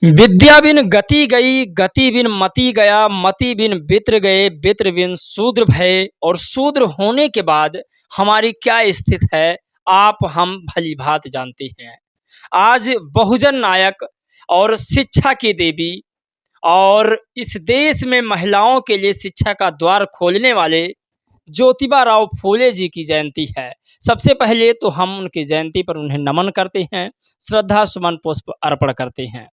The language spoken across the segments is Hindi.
विद्या बिन गति गई, गति बिन मति गया, मति बिन वित्र गए, वित्र बिन शूद्र भये और शूद्र होने के बाद हमारी क्या स्थिति है, आप हम भली भांति जानते हैं। आज बहुजन नायक और शिक्षा की देवी और इस देश में महिलाओं के लिए शिक्षा का द्वार खोलने वाले ज्योतिबा राव फूले जी की जयंती है। सबसे पहले तो हम उनकी जयंती पर उन्हें नमन करते हैं, श्रद्धा सुमन पुष्प अर्पण करते हैं।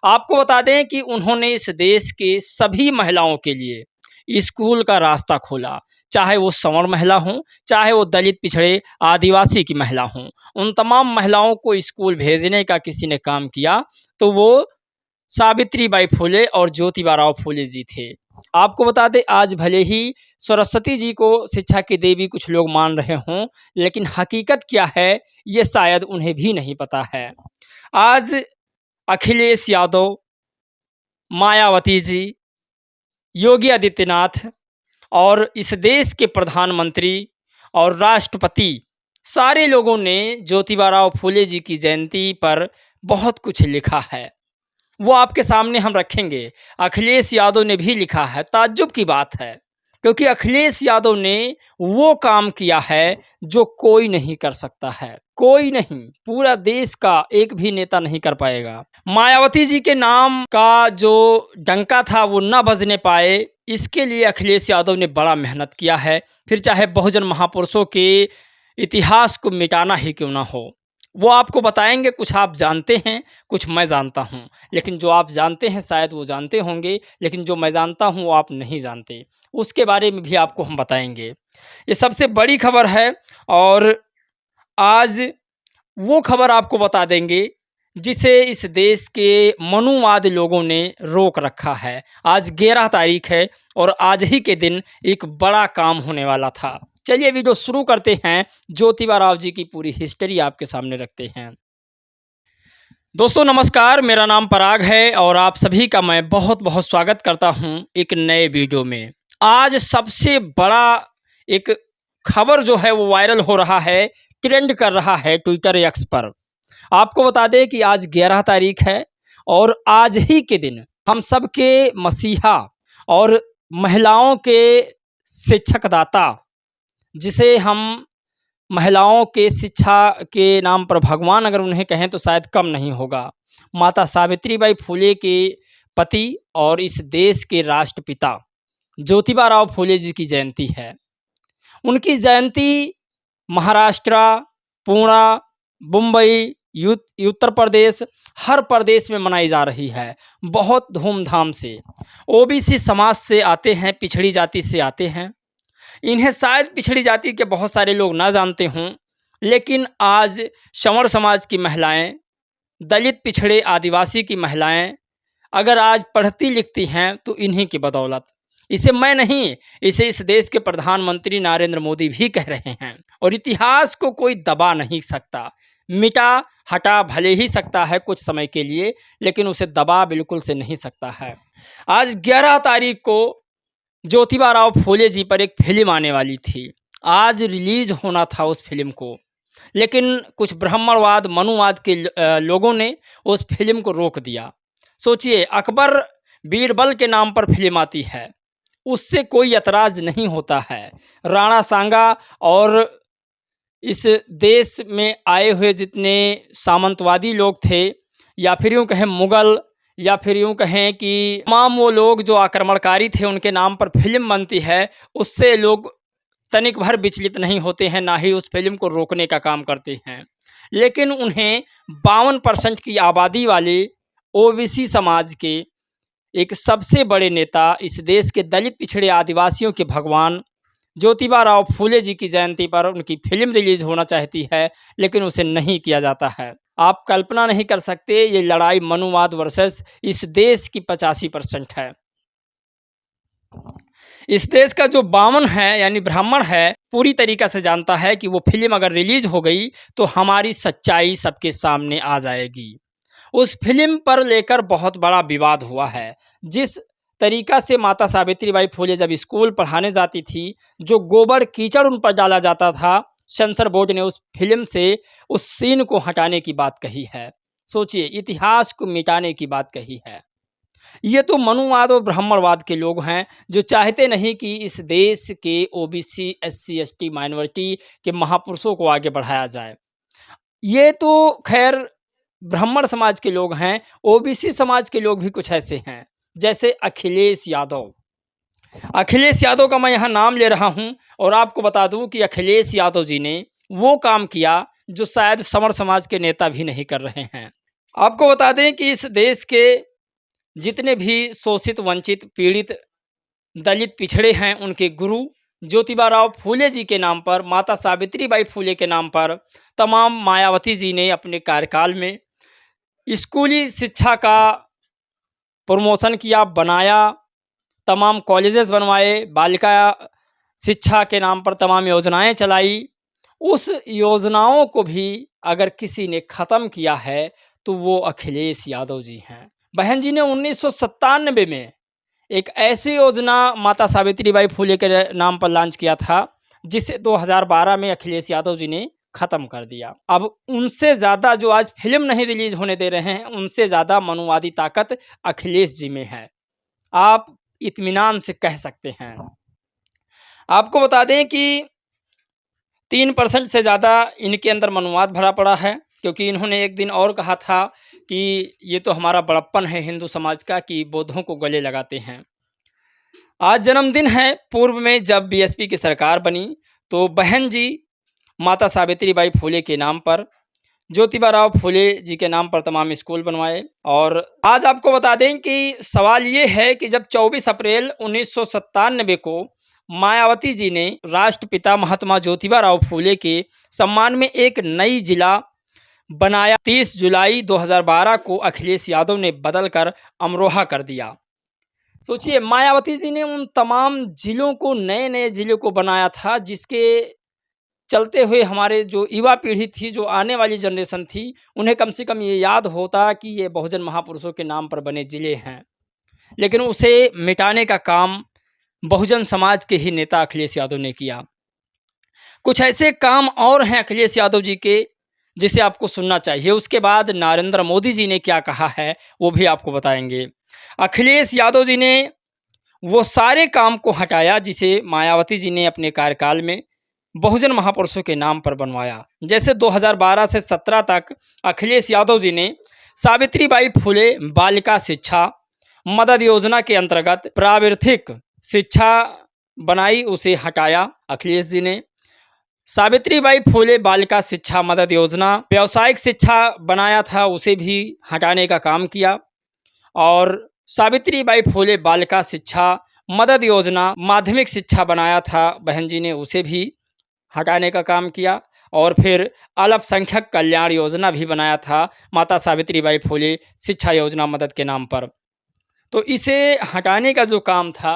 आपको बता दें कि उन्होंने इस देश के सभी महिलाओं के लिए स्कूल का रास्ता खोला, चाहे वो संवर महिला हों, चाहे वो दलित पिछड़े आदिवासी की महिला हों। उन तमाम महिलाओं को स्कूल भेजने का किसी ने काम किया तो वो सावित्रीबाई फुले और ज्योतिबा राव फुले जी थे। आपको बता दें, आज भले ही सरस्वती जी को शिक्षा की देवी कुछ लोग मान रहे हों, लेकिन हकीकत क्या है ये शायद उन्हें भी नहीं पता है। आज अखिलेश यादव, मायावती जी, योगी आदित्यनाथ और इस देश के प्रधानमंत्री और राष्ट्रपति सारे लोगों ने ज्योतिबा राव फूले जी की जयंती पर बहुत कुछ लिखा है, वो आपके सामने हम रखेंगे। अखिलेश यादव ने भी लिखा है। ताज्जुब की बात है, क्योंकि अखिलेश यादव ने वो काम किया है जो कोई नहीं कर सकता है, कोई नहीं, पूरा देश का एक भी नेता नहीं कर पाएगा। मायावती जी के नाम का जो डंका था वो न बजने पाए, इसके लिए अखिलेश यादव ने बड़ा मेहनत किया है। फिर चाहे बहुजन महापुरुषों के इतिहास को मिटाना ही क्यों ना हो, वो आपको बताएंगे। कुछ आप जानते हैं, कुछ मैं जानता हूँ, लेकिन जो आप जानते हैं शायद वो जानते होंगे, लेकिन जो मैं जानता हूँ वो आप नहीं जानते, उसके बारे में भी आपको हम बताएंगे। ये सबसे बड़ी खबर है और आज वो खबर आपको बता देंगे जिसे इस देश के मनुवाद लोगों ने रोक रखा है। आज 11 तारीख है और आज ही के दिन एक बड़ा काम होने वाला था। चलिए वीडियो शुरू करते हैं, ज्योतिबा राव जी की पूरी हिस्ट्री आपके सामने रखते हैं। दोस्तों नमस्कार, मेरा नाम पराग है और आप सभी का मैं बहुत बहुत स्वागत करता हूं एक नए वीडियो में। आज सबसे बड़ा एक खबर जो है वो वायरल हो रहा है, ट्रेंड कर रहा है ट्विटर एक्स पर। आपको बता दें कि आज 11 तारीख है और आज ही के दिन हम सबके मसीहा और महिलाओं के शिक्षकदाता, जिसे हम महिलाओं के शिक्षा के नाम पर भगवान अगर उन्हें कहें तो शायद कम नहीं होगा, माता सावित्रीबाई फुले के पति और इस देश के राष्ट्रपिता ज्योतिबा राव फुले जी की जयंती है। उनकी जयंती महाराष्ट्र, पुणे, मुंबई, उत्तर प्रदेश, हर प्रदेश में मनाई जा रही है बहुत धूमधाम से। ओबीसी समाज से आते हैं, पिछड़ी जाति से आते हैं। इन्हें शायद पिछड़ी जाति के बहुत सारे लोग ना जानते हों, लेकिन आज संवर समाज की महिलाएं, दलित पिछड़े आदिवासी की महिलाएं अगर आज पढ़ती लिखती हैं तो इन्हीं की बदौलत। इसे मैं नहीं, इसे इस देश के प्रधानमंत्री नरेंद्र मोदी भी कह रहे हैं। और इतिहास को कोई दबा नहीं सकता, मिटा हटा भले ही सकता है कुछ समय के लिए, लेकिन उसे दबा बिल्कुल से नहीं सकता है। आज 11 तारीख को ज्योतिबा राव फूले जी पर एक फिल्म आने वाली थी, आज रिलीज होना था उस फिल्म को, लेकिन कुछ ब्राह्मणवाद मनुवाद के लोगों ने उस फिल्म को रोक दिया। सोचिए, अकबर बीरबल के नाम पर फिल्म आती है, उससे कोई एतराज़ नहीं होता है। राणा सांगा और इस देश में आए हुए जितने सामंतवादी लोग थे, या फिर यूँ कहें मुग़ल, या फिर यूँ कहें कि तमाम वो लोग जो आक्रमणकारी थे, उनके नाम पर फिल्म बनती है, उससे लोग तनिक भर विचलित नहीं होते हैं, ना ही उस फिल्म को रोकने का काम करते हैं। लेकिन उन्हें 52% की आबादी वाले ओबीसी समाज के एक सबसे बड़े नेता, इस देश के दलित पिछड़े आदिवासियों के भगवान ज्योतिबा राव फूले जी की जयंती पर उनकी फिल्म रिलीज होना चाहती है, लेकिन उसे नहीं किया जाता है। आप कल्पना नहीं कर सकते, ये लड़ाई मनुवाद वर्सेस इस देश की 85% है। इस देश का जो बामन है यानी ब्राह्मण है, पूरी तरीक़ा से जानता है कि वो फिल्म अगर रिलीज हो गई तो हमारी सच्चाई सबके सामने आ जाएगी। उस फिल्म पर लेकर बहुत बड़ा विवाद हुआ है। जिस तरीक़ा से माता सावित्रीबाई फुले जब स्कूल पढ़ाने जाती थी, जो गोबर कीचड़ उन पर डाला जाता था, सेंसर बोर्ड ने उस फिल्म से उस सीन को हटाने की बात कही है। सोचिए, इतिहास को मिटाने की बात कही है। ये तो मनुवाद और ब्राह्मणवाद के लोग हैं जो चाहते नहीं कि इस देश के ओबीसी, एससी, एसटी, माइनॉरिटी के महापुरुषों को आगे बढ़ाया जाए। ये तो खैर ब्राह्मण समाज के लोग हैं, ओबीसी समाज के लोग भी कुछ ऐसे हैं, जैसे अखिलेश यादव। अखिलेश यादव का मैं यहाँ नाम ले रहा हूँ और आपको बता दूँ कि अखिलेश यादव जी ने वो काम किया जो शायद समर समाज के नेता भी नहीं कर रहे हैं। आपको बता दें कि इस देश के जितने भी शोषित, वंचित, पीड़ित, दलित, पिछड़े हैं, उनके गुरु ज्योतिबा राव फूले जी के नाम पर, माता सावित्रीबाई फूले के नाम पर तमाम मायावती जी ने अपने कार्यकाल में स्कूली शिक्षा का प्रमोशन किया, बनाया, तमाम कॉलेजेस बनवाए, बालिका शिक्षा के नाम पर तमाम योजनाएं चलाई। उस योजनाओं को भी अगर किसी ने ख़त्म किया है तो वो अखिलेश यादव जी हैं। बहन जी ने 1997 में एक ऐसी योजना माता सावित्रीबाई फूले के नाम पर लॉन्च किया था जिसे 2012 में अखिलेश यादव जी ने ख़त्म कर दिया। अब उनसे ज़्यादा जो आज फिल्म नहीं रिलीज होने दे रहे हैं, उनसे ज़्यादा मनुवादी ताकत अखिलेश जी में है, आप इत्मीनान से कह सकते हैं। आपको बता दें कि 3% से ज़्यादा इनके अंदर मनुवाद भरा पड़ा है, क्योंकि इन्होंने एक दिन और कहा था कि ये तो हमारा बड़प्पन है हिंदू समाज का कि बौद्धों को गले लगाते हैं। आज जन्मदिन है, पूर्व में जब बीएसपी की सरकार बनी तो बहन जी माता सावित्रीबाई फूले के नाम पर, ज्योतिबा राव फूले जी के नाम पर तमाम स्कूल बनवाए। और आज आपको बता दें कि सवाल ये है कि जब 24 अप्रैल 1997 को मायावती जी ने राष्ट्रपिता महात्मा ज्योतिबा राव फूले के सम्मान में एक नई जिला बनाया, 30 जुलाई 2012 को अखिलेश यादव ने बदलकर अमरोहा कर दिया। सोचिए, मायावती जी ने उन तमाम जिलों को, नए नए जिलों को बनाया था जिसके चलते हुए हमारे जो युवा पीढ़ी थी, जो आने वाली जनरेशन थी, उन्हें कम से कम ये याद होता कि ये बहुजन महापुरुषों के नाम पर बने ज़िले हैं। लेकिन उसे मिटाने का काम बहुजन समाज के ही नेता अखिलेश यादव ने किया। कुछ ऐसे काम और हैं अखिलेश यादव जी के जिसे आपको सुनना चाहिए। उसके बाद नरेंद्र मोदी जी ने क्या कहा है वो भी आपको बताएंगे। अखिलेश यादव जी ने वो सारे काम को हटाया जिसे मायावती जी ने अपने कार्यकाल में बहुजन महापुरुषों के नाम पर बनवाया। जैसे 2012 से 17 तक अखिलेश यादव जी ने सावित्रीबाई फूले बालिका शिक्षा मदद योजना के अंतर्गत प्राविधिक शिक्षा बनाई, उसे हटाया अखिलेश जी ने। सावित्रीबाई फूले बालिका शिक्षा मदद योजना व्यावसायिक शिक्षा बनाया था, उसे भी हटाने का काम किया। और सावित्रीबाई फूले बालिका शिक्षा मदद योजना माध्यमिक शिक्षा बनाया था बहन जी ने, उसे भी हटाने का काम किया। और फिर अल्पसंख्यक कल्याण योजना भी बनाया था माता सावित्रीबाई फूले शिक्षा योजना मदद के नाम पर। तो इसे हटाने का जो काम था,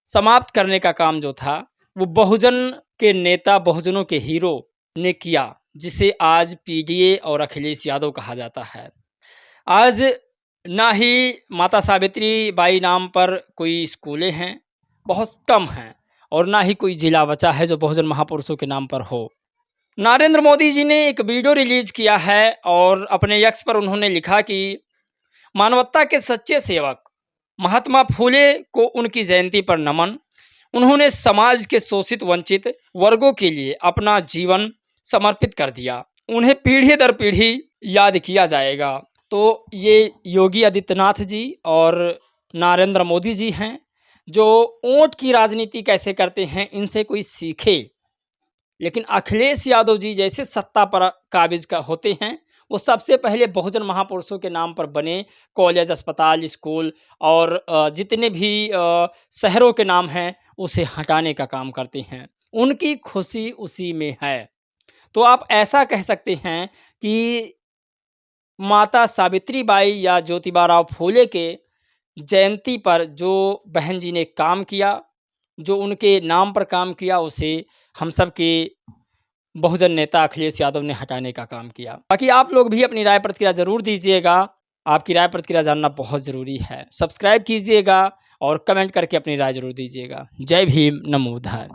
समाप्त करने का काम जो था, वो बहुजन के नेता, बहुजनों के हीरो ने किया, जिसे आज पीडीए और अखिलेश यादव कहा जाता है। आज ना ही माता सावित्रीबाई नाम पर कोई स्कूलें हैं, बहुत कम हैं, और ना ही कोई जिला बचा है जो बहुजन महापुरुषों के नाम पर हो। नरेंद्र मोदी जी ने एक वीडियो रिलीज किया है और अपने एक्स पर उन्होंने लिखा कि मानवता के सच्चे सेवक महात्मा फूले को उनकी जयंती पर नमन। उन्होंने समाज के शोषित, वंचित वर्गों के लिए अपना जीवन समर्पित कर दिया। उन्हें पीढ़ी दर पीढ़ी याद किया जाएगा। तो ये योगी आदित्यनाथ जी और नरेंद्र मोदी जी हैं जो ओट की राजनीति कैसे करते हैं, इनसे कोई सीखे। लेकिन अखिलेश यादव जी जैसे सत्ता पर काबिज का होते हैं, वो सबसे पहले बहुजन महापुरुषों के नाम पर बने कॉलेज, अस्पताल, स्कूल और जितने भी शहरों के नाम हैं उसे हटाने का काम करते हैं। उनकी खुशी उसी में है। तो आप ऐसा कह सकते हैं कि माता सावित्रीबाई या ज्योतिबा राव फूले के जयंती पर जो बहन जी ने काम किया, जो उनके नाम पर काम किया, उसे हम सब के बहुजन नेता अखिलेश यादव ने हटाने का काम किया। बाकी आप लोग भी अपनी राय प्रतिक्रिया ज़रूर दीजिएगा। आपकी राय प्रतिक्रिया जानना बहुत ज़रूरी है। सब्सक्राइब कीजिएगा और कमेंट करके अपनी राय ज़रूर दीजिएगा। जय भीम, नमो बुद्धाय।